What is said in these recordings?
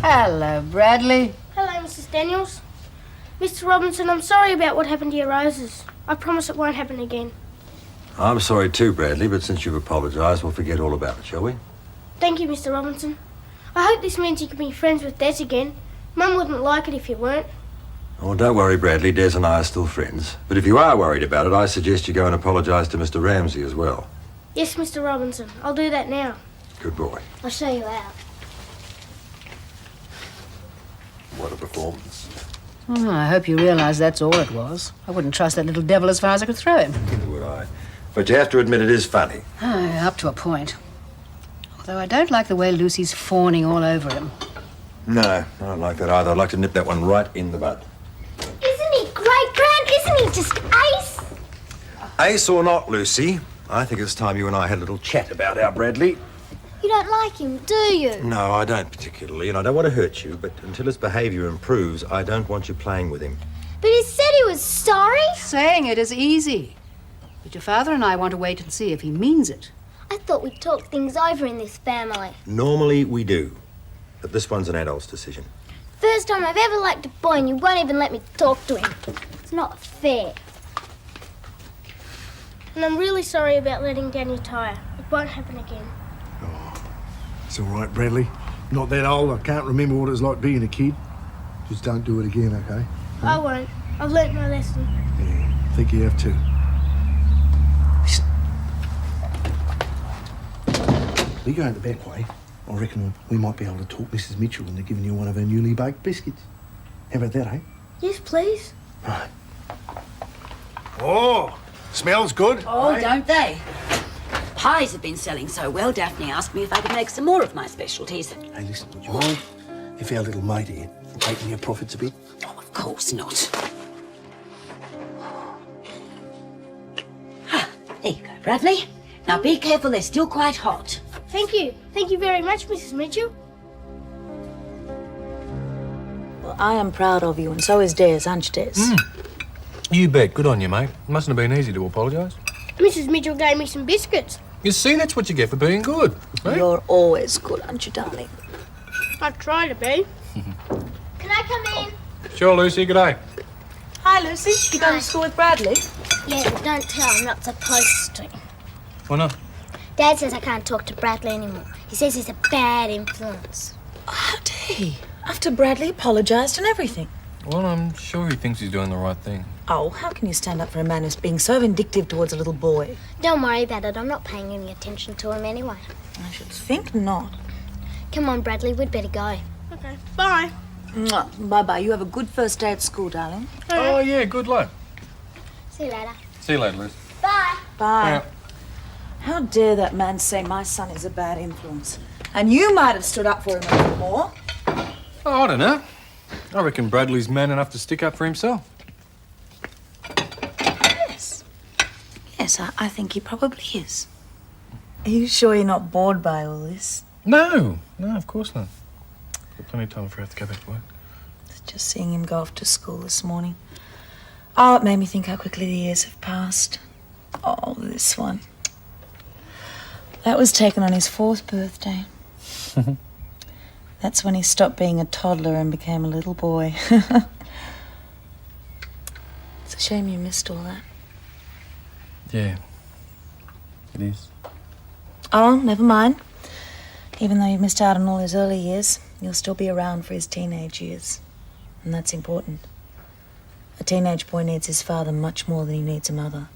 Hello, Bradley. Hello, Mrs. Daniels. Mr. Robinson, I'm sorry about what happened to your roses. I promise it won't happen again. I'm sorry too, Bradley, but since you've apologised, we'll forget all about it, shall we? Thank you, Mr. Robinson. I hope this means you can be friends with Des again. Mum wouldn't like it if you weren't. Oh, don't worry, Bradley. Des and I are still friends. But if you are worried about it, I suggest you go and apologise to Mr. Ramsay as well. Yes, Mr. Robinson. I'll do that now. Good boy. I'll show you out. What a performance. Oh, I hope you realise that's all it was. I wouldn't trust that little devil as far as I could throw him. Neither would I. But you have to admit it is funny. Up to a point. Although I don't like the way Lucy's fawning all over him. No, I don't like that either. I'd like to nip that one right in the bud. Isn't he great, Gran? Isn't he just ace? Ace or not, Lucy, I think it's time you and I had a little chat about our Bradley. You don't like him, do you? No, I don't particularly, and I don't want to hurt you, but until his behaviour improves, I don't want you playing with him. But he said he was sorry. Saying it is easy. But your father and I want to wait and see if he means it. I thought we'd talk things over in this family. Normally we do, but this one's an adult's decision. First time I've ever liked a boy and you won't even let me talk to him. It's not fair. And I'm really sorry about letting Danny tire. It won't happen again. It's all right, Bradley. Not that old. I can't remember what it's like being a kid. Just don't do it again, okay? I won't. I've learnt my lesson. Yeah, I think you have to. Listen. We go out the back way. I reckon we might be able to talk Mrs. Mitchell into giving you one of her newly baked biscuits. How about that, eh? Yes, please. Right. Oh, smells good. Oh, don't they? Pies have been selling so well, Daphne asked me if I could make some more of my specialties. Hey, listen, would you mind if our little mate here taking your profits a bit? Oh, of course not. Ah, there you go, Bradley. Now be careful, they're still quite hot. Thank you. Thank you very much, Mrs. Mitchell. Well, I am proud of you, and so is Des, aren't you, Des? You bet. Good on you, mate. Mustn't have been easy to apologise. Mrs. Mitchell gave me some biscuits. You see, that's what you get for being good. Eh? You're always good, aren't you, darling? I try to be. Can I come in? Sure, Lucy. Good day. Hi, Lucy. You going to school with Bradley? Yeah, but don't tell. I'm not supposed to. Why not? Dad says I can't talk to Bradley anymore. He says he's a bad influence. How dare he? After Bradley apologised and everything. Well, I'm sure he thinks he's doing the right thing. Oh, how can you stand up for a man who's being so vindictive towards a little boy? Don't worry about it. I'm not paying any attention to him anyway. I should think not. Come on, Bradley. We'd better go. Okay. Bye. Bye-bye. You have a good first day at school, darling. Oh, yeah. Good luck. See you later. See you later, Lucy. Bye. Bye. Yeah. How dare that man say my son is a bad influence? And you might have stood up for him a little more. Oh, I don't know. I reckon Bradley's man enough to stick up for himself. Yes. Yes, I think he probably is. Are you sure you're not bored by all this? No, of course not. Got plenty of time for her to go back to work. Just seeing him go off to school this morning. Oh, it made me think how quickly the years have passed. Oh, this one. That was taken on his 4th birthday. That's when he stopped being a toddler and became a little boy. It's a shame you missed all that. Yeah, it is. Oh, never mind. Even though you've missed out on all his early years, you'll still be around for his teenage years. And that's important. A teenage boy needs his father much more than he needs a mother.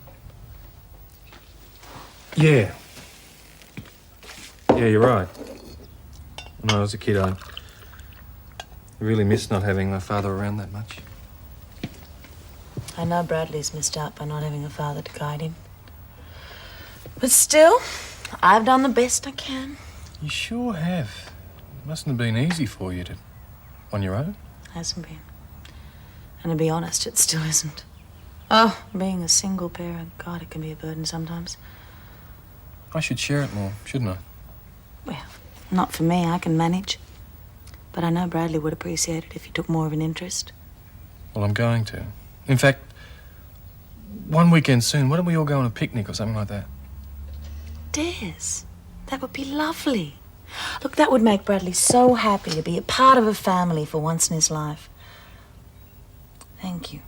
Yeah. Yeah, you're right. When I was a kid, I really missed not having my father around that much. I know Bradley's missed out by not having a father to guide him. But still, I've done the best I can. You sure have. It mustn't have been easy for you on your own. Hasn't been. And to be honest, it still isn't. Oh, being a single parent, God, it can be a burden sometimes. I should share it more, shouldn't I? Well, not for me, I can manage. But I know Bradley would appreciate it if he took more of an interest. Well, I'm going to. In fact, one weekend soon, why don't we all go on a picnic or something like that? Des, that would be lovely. Look, that would make Bradley so happy to be a part of a family for once in his life. Thank you.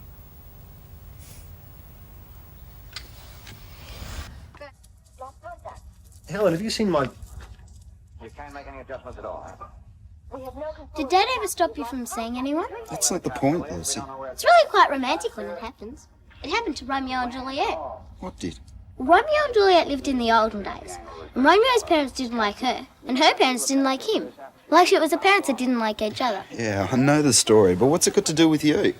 Helen, have you seen my... You can't make any adjustments at all. Did Dad ever stop you from seeing anyone? That's not the point, Lucy. It's really quite romantic when it happens. It happened to Romeo and Juliet. What did? Romeo and Juliet lived in the olden days, and Romeo's parents didn't like her, and her parents didn't like him. Like it was the parents that didn't like each other. Yeah, I know the story, but what's it got to do with you?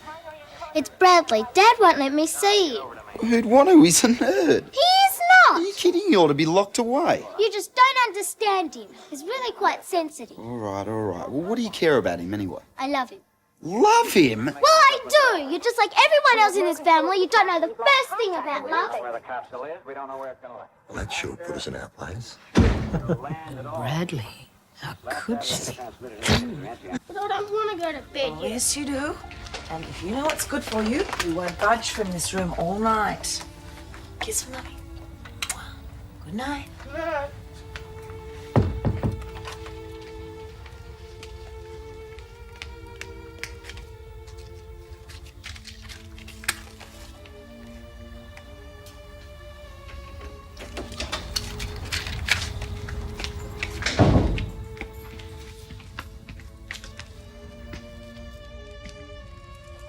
It's Bradley. Dad won't let me see you. Who'd want to? He's a nerd. He's Are not! you kidding? You ought to be locked away. You just don't understand him. He's really quite sensitive. All right, all right. Well, what do you care about him anyway? I love him. Love him? Well, I do! You're just like everyone else in this family. You don't know the first thing about love. Where the cap still is, we don't know where it's going to land. Well, that sure put us in our place. Bradley, how could she? But I don't want to go to bed yet. Yes, you do. And if you know what's good for you, you won't budge from this room all night. Kiss for Mummy. Good night.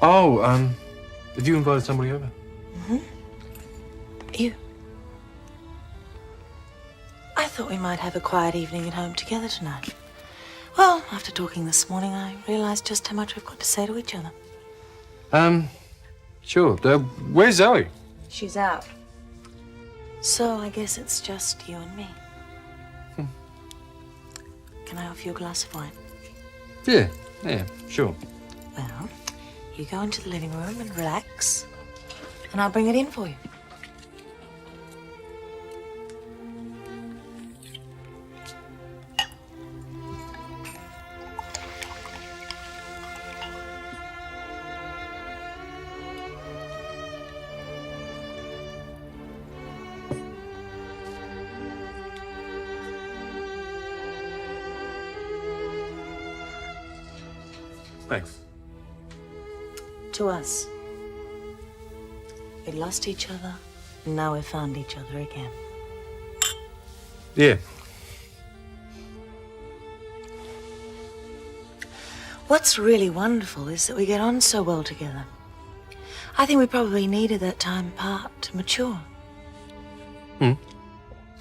Oh, have you invited somebody over? You. I thought we might have a quiet evening at home together tonight. Well, after talking this morning, I realised just how much we've got to say to each other. Sure. Where's Zoe? She's out. So I guess it's just you and me. Can I offer you a glass of wine? Yeah, sure. Well, you go into the living room and relax, and I'll bring it in for you. Thanks. To us. We lost each other, and now we've found each other again. Yeah. What's really wonderful is that we get on so well together. I think we probably needed that time apart to mature.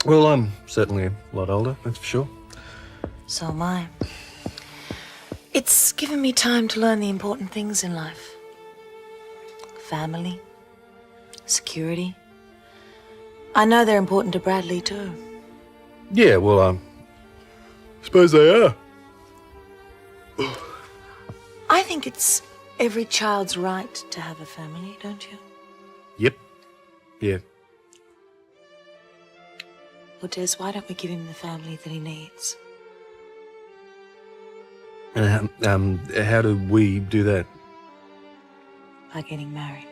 Well, I'm certainly a lot older, that's for sure. So am I. It's given me time to learn the important things in life. Family, security. I know they're important to Bradley too. Yeah, well, I suppose they are. I think it's every child's right to have a family, don't you? Yep. Yeah. Well, Des, why don't we give him the family that he needs? How do we do that? By getting married.